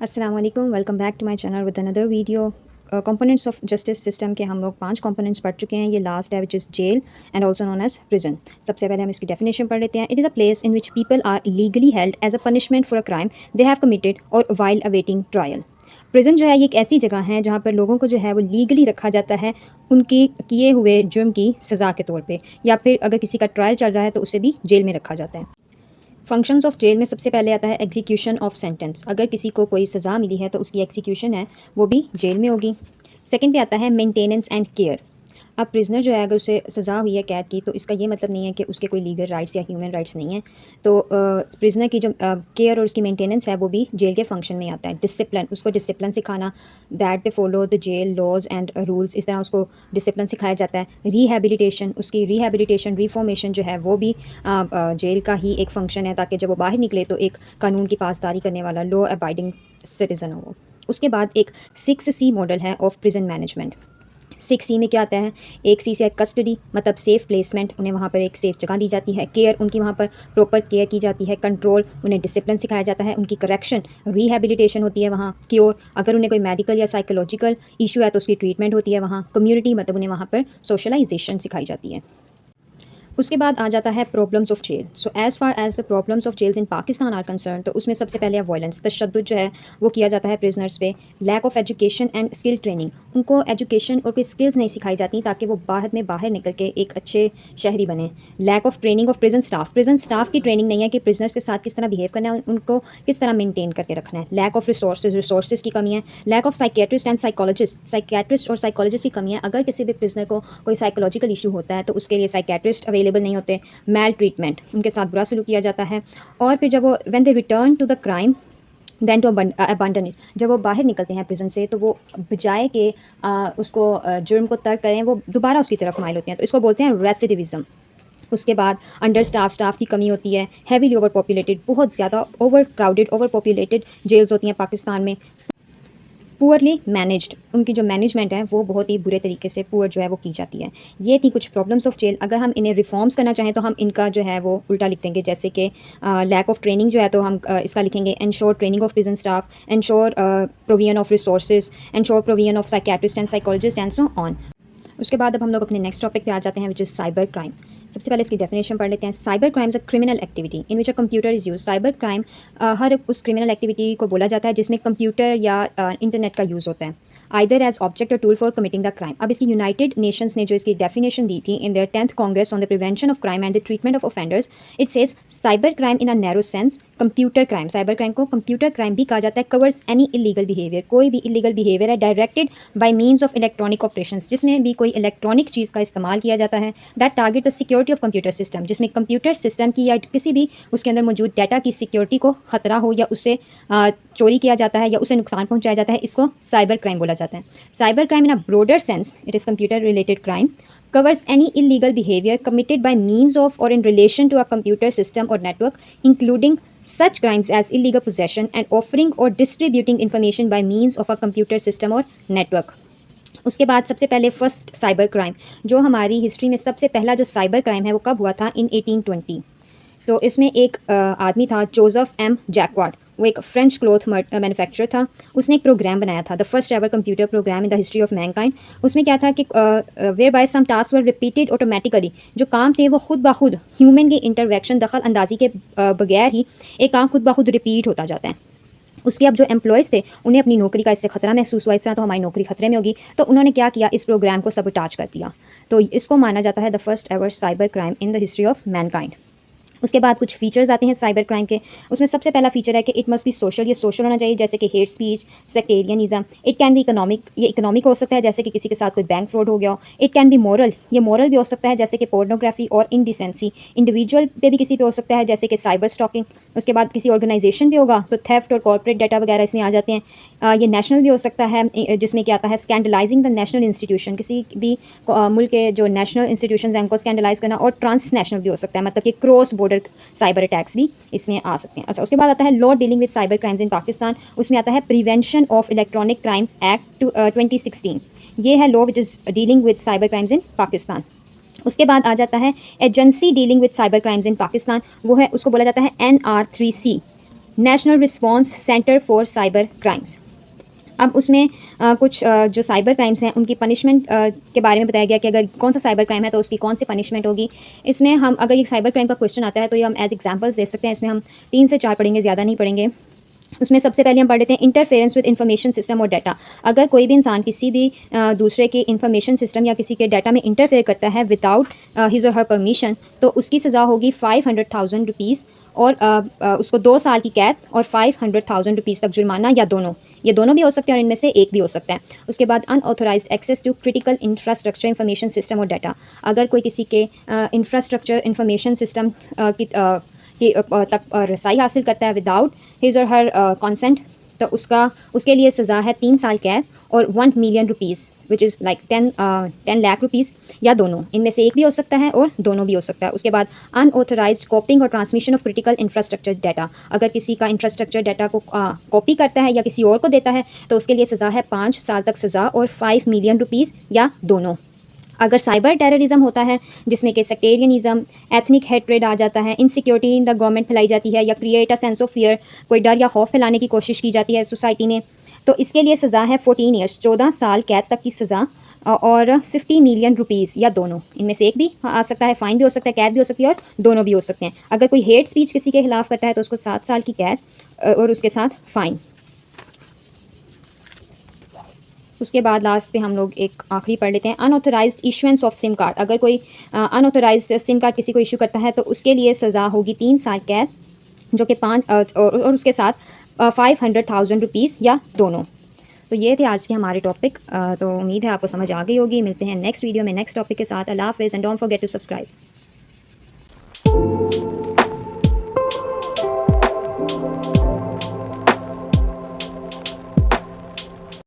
अस्सलाम वालेकुम, welcome back to my channel with another video. Components of justice system के हम लोग 5 कंपोनेंट्स पढ़ चुके हैं। ये लास्ट है which is jail and also known as prison. सबसे पहले हम इसकी डेफिनेशन पढ़ लेते हैं। It is a place in which people are legally held as a punishment for a crime they have committed और वाइल अवेटिंग ट्रायल। प्रिजन जो है ये एक ऐसी जगह है जहाँ पर लोगों को जो है वो लीगली रखा जाता है उनके किए हुए जुर्म की सज़ा के तौर पे, या फिर अगर किसी का ट्रायल चल रहा है तो उसे भी जेल में रखा जाता है। फंक्शंस ऑफ जेल में सबसे पहले आता है एग्जीक्यूशन ऑफ सेंटेंस। अगर किसी को कोई सज़ा मिली है तो उसकी एग्जीक्यूशन है वो भी जेल में होगी। सेकंड पे आता है मेंटेनेंस एंड केयर। अब प्रिजनर जो है अगर उसे सज़ा हुई है कैद की तो इसका ये मतलब नहीं है कि उसके कोई लीगल राइट्स या ह्यूमन राइट्स नहीं है। तो प्रिजनर की जो केयर और उसकी मेंटेनेंस है वो भी जेल के फंक्शन में आता है। डिसिप्लिन, उसको डिसिप्लिन सिखाना, that they follow the jail laws and rules, इस तरह उसको डिसिप्लिन सिखाया जाता है। रिहैबिलिटेशन, उसकी रिहैबिलिटेशन रिफॉर्मेशन जो है वो भी जेल का ही एक फंक्शन है, ताकि जब वो बाहर निकले तो एक कानून की पासदारी करने वाला लॉ अबाइडिंग सिटीज़न हो वो। उसके बाद एक 6C मॉडल है ऑफ प्रिजन मैनेजमेंट। 6C में क्या आता है? एक सी से कस्टडी, मतलब सेफ़ प्लेसमेंट, उन्हें वहाँ पर एक सेफ़ जगह दी जाती है। केयर, उनकी वहाँ पर प्रॉपर केयर की जाती है। कंट्रोल, उन्हें डिसिप्लिन सिखाया जाता है। उनकी करेक्शन, रिहैबिलिटेशन होती है वहाँ। क्योर, अगर उन्हें कोई मेडिकल या साइकोलॉजिकल इशू है तो उसकी ट्रीटमेंट होती है वहाँ। कम्युनिटी, मतलब उन्हें वहाँ पर सोशलाइजेशन सिखाई जाती है। उसके बाद आ जाता है problems of jail. So as far as the problems of jails in Pakistan are concern, तो उसमें सबसे पहले वायलेंस, तशद्दुद जो है वो किया जाता है प्रिजनर्स पे। Lack of education and skill training, उनको एजुकेशन और कोई स्किल्स नहीं सिखाई जाती ताकि वो बाहर निकल के एक अच्छे शहरी बने। Lack of training of prison staff की ट्रेनिंग नहीं है कि प्रिजनर्स के साथ किस तरह बिहेव करना है, उनको किस तरह मेनटेन करके रखना है। लैक ऑफ रिसोर्सेज की कमी है। Lack of psychiatrist and psychiatrist और साइकोलॉजिस्ट की कमी है। अगर किसी भी प्रिजनर को कोई साइकोलॉजिकल इशू होता है तो उसके लिए साइकेट्रिस्ट अवेलेबल नहीं होते। मैल ट्रीटमेंट, उनके साथ बुरा सलूक किया जाता है। और फिर जब वो when they return to the crime then to abandon it, जब वो बाहर निकलते हैं प्रिजन से तो वो बजाय के उसको जुर्म को तर्क करें, वो दोबारा उसकी तरफ माइल होते हैं, तो इसको बोलते हैं रेसिडिविज़म। उसके बाद अंडर स्टाफ की कमी होती है। हैवीली ओवर पॉपुलेटेड, बहुत ज़्यादा over crowded, over populated jails होती हैं पाकिस्तान में। पुअरली मैनेज्ड, उनकी जो मैनेजमेंट है वो बहुत ही बुरे तरीके से पुअर जो है वो की जाती है। ये थी कुछ प्रॉब्लम्स ऑफ जेल। अगर हम इन्हें रिफॉर्म्स करना चाहें तो हम इनका जो है वो उल्टा लिख देंगे, जैसे कि लैक ऑफ ट्रेनिंग जो है तो हम इसका लिखेंगे ensure training of prison staff, ensure provision of resources, ensure provision of psychiatrist and psychologist and so on. उसके बाद अब हम लोग अपने नेक्स्ट टॉपिक पे आ जाते हैं विच इज़ साइबर क्राइम। सबसे पहले इसकी डेफिनेशन पढ़ लेते हैं। Cyber crime is a criminal activity in which a computer is use. Cyber crime हर उस क्रिमिनल एक्टिविटी को बोला जाता है जिसमें कंप्यूटर या इंटरनेट का यूज़ होता है, आइदर एज ऑब्जेक्ट और tool for committing the crime. अब इसकी यूनाइटेड नेशंस ने जो इसकी डेफिनेशन दी थी in their 10th Congress on the prevention of crime and the treatment of offenders, it says cyber crime in a narrow sense computer crime. Cyber crime को computer crime भी कहा जाता है। कवर्स एनी इलीगल बिहेवियर, कोई भी illegal behaviour है directed by means of electronic operations, जिसमें भी कोई इलेक्ट्रॉनिक चीज़ का इस्तेमाल किया जाता है। That target the security of computer system, जिसमें कंप्यूटर सिस्टम की या किसी भी उसके अंदर मौजूद डाटा की सिक्योरिटी को खतरा हो या उससे चोरी किया जाता है या उसे नुकसान पहुंचाया जाता है, इसको साइबर क्राइम बोला जाता है। Cyber crime in a broader sense, it is computer related crime, covers any illegal behavior committed by means of or in relation to a computer system or network, including such crimes as illegal possession and offering or distributing information by means of a computer system or network. उसके बाद सबसे पहले first cyber crime, जो हमारी history में सबसे पहला जो साइबर क्राइम है वो कब हुआ था? इन 1820। तो इसमें एक आदमी था जोसेफ एम जैकवार्ड, वो एक फ्रेंच क्लॉथ मैन्युफैक्चरर था। उसने एक प्रोग्राम बनाया था, the first ever computer program in the history of mankind. उसमें क्या था कि where by some task were repeated automatically, जो काम थे वो खुद ब खुद ह्यूमन की इंटरवेक्शन, दखल अंदाजी के बगैर ही एक काम खुद ब खुद रिपीट होता जाता है। उसके अब जो एम्प्लॉयज़ थे उन्हें अपनी नौकरी का इससे खतरा महसूस हुआ, इस तरह तो हमारी नौकरी खतरे में होगी, तो उन्होंने क्या किया, इस प्रोग्राम को सबटाच कर दिया। तो इसको माना जाता है the first ever cyber crime in the history of Mankind. उसके बाद कुछ फीचर्स आते हैं साइबर क्राइम के। उसमें सबसे पहला फीचर है कि इट मस्ट बी सोशल, ये सोशल होना चाहिए, जैसे कि hate speech, sectarianism. It can be economic, ये इकोनॉमिक हो सकता है, जैसे कि किसी के साथ कोई बैंक फ्रॉड हो गया हो। इट कैन बी मॉरल, ये मॉरल भी हो सकता है, जैसे कि पोर्नोग्राफी और इनडिसेंसी। इंडिविजुअल पे भी किसी पे हो सकता है, जैसे कि साइबर स्टॉकिंग। उसके बाद किसी ऑर्गेनाइजेशन भी होगा तो थेफ्ट और कॉर्पोरेट डाटा वगैरह इसमें आ जाते हैं। ये नेशनल भी हो सकता है, जिसमें क्या आता है स्कैंडलाइजिंग द नेशनल इंस्टीट्यूशन, किसी भी मुल्क के जो नेशनल इंस्टीट्यूशन हैं उनको स्कैंडलाइज करना। और ट्रांसनेशनल भी हो सकता है, मतलब कि क्रॉस बॉर्डर साइबर अटैक्स भी इसमें आ सकते हैं। अच्छा, उसके बाद आता है law dealing with cyber crimes इन पाकिस्तान। उसमें आता है prevention of electronic crime act 2016। ये है law which is dealing with cyber crimes इन पाकिस्तान। उसके बाद आ जाता है agency dealing with cyber crimes इन पाकिस्तान, वो है, उसको बोला जाता है NR3C। National response centre for cyber crimes. अब उसमें कुछ जो साइबर क्राइम्स हैं उनकी पनिशमेंट के बारे में बताया गया कि अगर कौन सा साइबर क्राइम है तो उसकी कौन सी पनिशमेंट होगी। इसमें हम अगर ये साइबर क्राइम का क्वेश्चन आता है तो ये हम एज एग्जांपल्स दे सकते हैं। इसमें हम 3 से 4 पढ़ेंगे, ज़्यादा नहीं पढ़ेंगे। उसमें सबसे पहले हम पढ़ लेते हैं इंटरफेरेंस विद इंफॉर्मेशन सिस्टम और डाटा। अगर कोई भी इंसान किसी भी दूसरे के इंफॉर्मेशन सिस्टम या किसी के डाटा में इंटरफेयर करता है विदाउट हिज और हर परमिशन, तो उसकी सज़ा होगी 500,000 रुपीज़ और उसको 2 साल की कैद और 500,000 रुपीज़ तक जुर्माना, या दोनों। ये दोनों भी हो सकते हैं और इनमें से एक भी हो सकता है। उसके बाद unauthorised access to critical infrastructure information system और डाटा। अगर कोई किसी के इंफ्रास्ट्रक्चर इंफॉर्मेशन सिस्टम की तक रसाई हासिल करता है विदाउट हिज और हर कंसेंट, तो उसके लिए सज़ा है 3 साल कैद और 1 million rupees which is like 10 lakh rupees, या दोनों। इनमें से एक भी हो सकता है और दोनों भी हो सकता है। उसके बाद अनऑथोराइज्ड कॉपिंग और transmission of critical infrastructure data. अगर किसी का इंफ्रास्ट्रक्चर डाटा को कॉपी करता है या किसी और को देता है तो उसके लिए सज़ा है 5 साल तक सज़ा और 5 मिलियन रुपीज़, या दोनों। अगर साइबर टेररिज्म होता है जिसमें कि सेक्टेरियनिज्म, एथनिक हेट्रेड आ जाता है, इनसिक्योरिटी इन द गवर्नमेंट फैलाई जाती है, या create a sense of fear, कोई डर या खौफ फैलाने की कोशिश की जाती है सोसाइटी में, तो इसके लिए सज़ा है 14 ईयर्स 14 साल कैद तक की सज़ा और 50 मिलियन रुपीज़, या दोनों। इनमें से एक भी आ सकता है, फ़ाइन भी हो सकता है, कैद भी हो सकती है और दोनों भी हो सकते हैं। अगर कोई हेट स्पीच किसी के खिलाफ करता है तो उसको 7 साल की कैद और उसके साथ फ़ाइन। उसके बाद लास्ट पे हम लोग एक आखिरी पढ़ लेते हैं, unauthorised issuance of SIM card. अगर कोई अनऑथोराइज्ड सिम कार्ड किसी को इशू करता है तो उसके लिए सज़ा होगी 3 साल कैद, जो कि और उसके साथ 500,000 रुपीज़, या दोनों। तो ये थे आज के हमारे टॉपिक। तो उम्मीद है आपको समझ आ गई होगी। मिलते हैं नेक्स्ट वीडियो में नेक्स्ट टॉपिक के साथ। अल्लाह हाफ़िज़ and don't forget to subscribe.